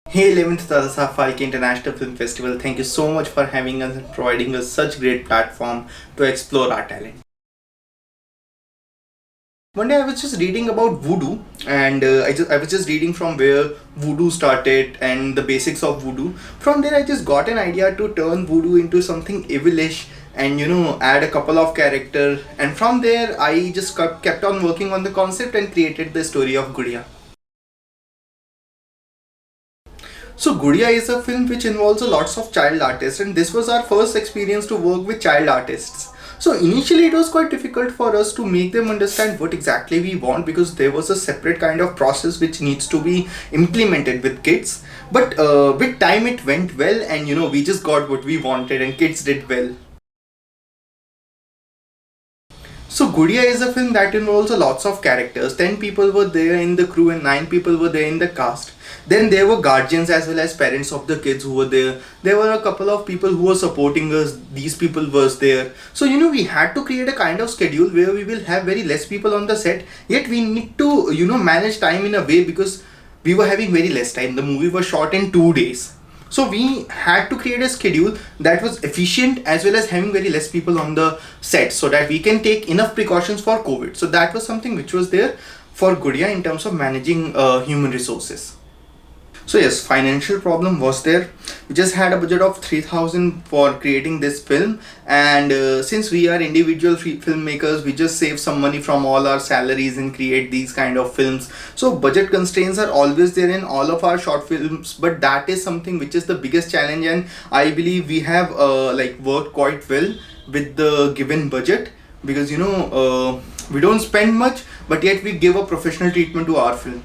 Hey 11th Talsa Falke International Film Festival, thank you so much for having us and providing us such great platform to explore our talent. One day I was just reading about voodoo and I was just reading from where voodoo started and the basics of voodoo. From there I just got an idea to turn voodoo into something evilish and add a couple of character, and from there I just kept on working on the concept and created the story of Gudiya. So Gudiya is a film which involves a lots of child artists, and this was our first experience to work with child artists. So initially it was quite difficult for us to make them understand what exactly we want, because there was a separate kind of process which needs to be implemented with kids. But with time it went well, and we just got what we wanted and kids did well. So Gudiya is a film that involves a lots of characters. 10 people were there in the crew and 9 people were there in the cast. Then there were guardians as well as parents of the kids who were there. There were a couple of people who were supporting us. These people was there. So we had to create a kind of schedule where we will have very less people on the set. Yet we need to manage time in a way, because we were having very less time. The movie was shot in 2 days. So we had to create a schedule that was efficient as well as having very less people on the set, so that we can take enough precautions for COVID. So that was something which was there for Gudiya in terms of managing human resources. So yes, financial problem was there. We just had a budget of 3,000 for creating this film, and since we are individual filmmakers, we just save some money from all our salaries and create these kind of films. So budget constraints are always there in all of our short films, but that is something which is the biggest challenge, and I believe we have worked quite well with the given budget, because we don't spend much, but yet we give a professional treatment to our film.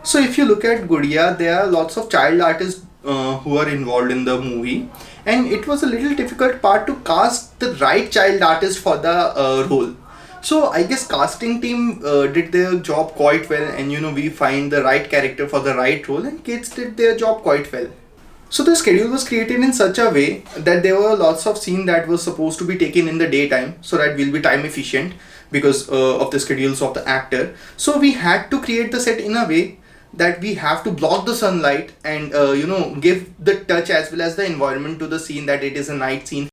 So if you look at Gudiya, there are lots of child artists who are involved in the movie, and it was a little difficult part to cast the right child artist for the role. So I guess casting team did their job quite well, and we find the right character for the right role, and kids did their job quite well. So the schedule was created in such a way that there were lots of scenes that were supposed to be taken in the daytime, so that we'll be time efficient because of the schedules of the actor. So we had to create the set in a way that we have to block the sunlight and give the touch as well as the environment to the scene, that it is a night scene.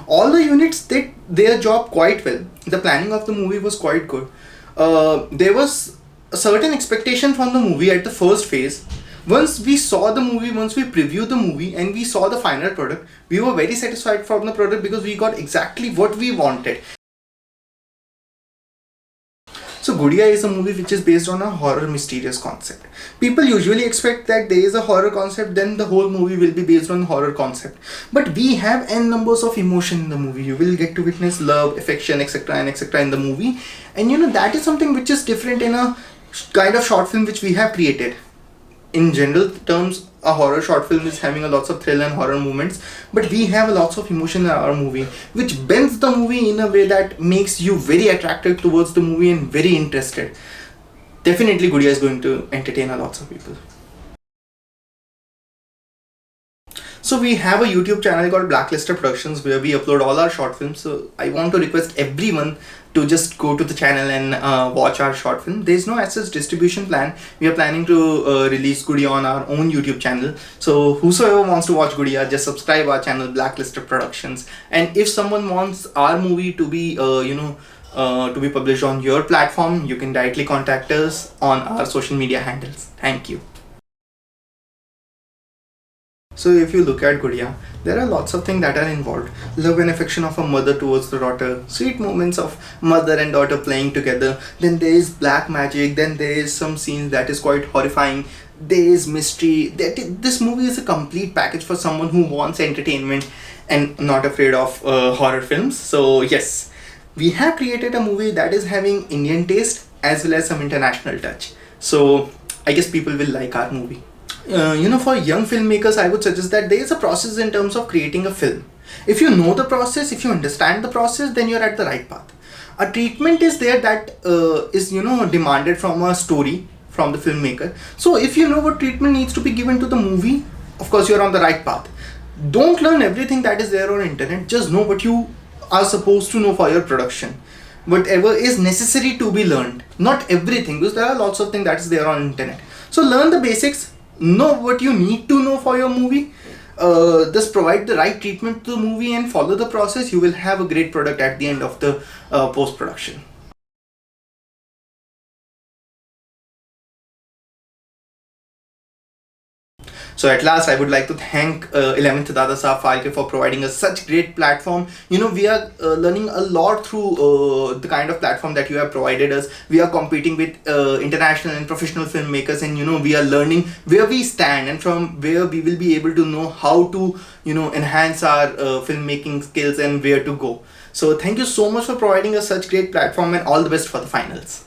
All the units did their job quite well. The planning of the movie was quite good. There was a certain expectation from the movie at the first phase. Once we saw the movie, once we previewed the movie and we saw the final product, we were very satisfied from the product, because we got exactly what we wanted. So Gudiya is a movie which is based on a horror mysterious concept. People usually expect that there is a horror concept, then the whole movie will be based on horror concept. But we have n numbers of emotion in the movie. You will get to witness love, affection, etc. and etc. in the movie. And that is something which is different in a kind of short film which we have created. In general terms, a horror short film is having a lots of thrill and horror moments, but we have a lots of emotion in our movie, which bends the movie in a way that makes you very attracted towards the movie and very interested. Definitely Gudiya is going to entertain a lots of people. So we have a YouTube channel called Blacklisted Productions, where we upload all our short films. So I want to request everyone to just go to the channel and watch our short film. There is no access distribution plan. We are planning to release Gudiya on our own YouTube channel. So whosoever wants to watch Gudiya, just subscribe our channel Blacklisted Productions. And if someone wants our movie to be to be published on your platform, you can directly contact us on our social media handles. Thank you. So if you look at Gudiya, there are lots of things that are involved. Love and affection of a mother towards the daughter, sweet moments of mother and daughter playing together. Then there is black magic, then there is some scenes that is quite horrifying. There is mystery. This movie is a complete package for someone who wants entertainment and not afraid of horror films. So yes, we have created a movie that is having Indian taste as well as some international touch. So I guess people will like our movie. For young filmmakers, I would suggest that there is a process in terms of creating a film. If you know the process, if you understand the process, then you're at the right path. A treatment is there that is demanded from a story from the filmmaker. So if you know what treatment needs to be given to the movie, of course you're on the right path. Don't learn everything that is there on internet. Just know what you are supposed to know for your production. whatever is necessary to be learned. Not everything, because there are lots of things that is there on internet. So learn the basics, know what you need to know for your movie, just provide the right treatment to the movie and follow the process. You will have a great product at the end of the post production. So at last, I would like to thank 11th Dada Saab Phalke for providing us such great platform. We are learning a lot through the kind of platform that you have provided us. We are competing with international and professional filmmakers, and we are learning where we stand and from where we will be able to know how to enhance our filmmaking skills and where to go. So thank you so much for providing us such great platform, and all the best for the finals.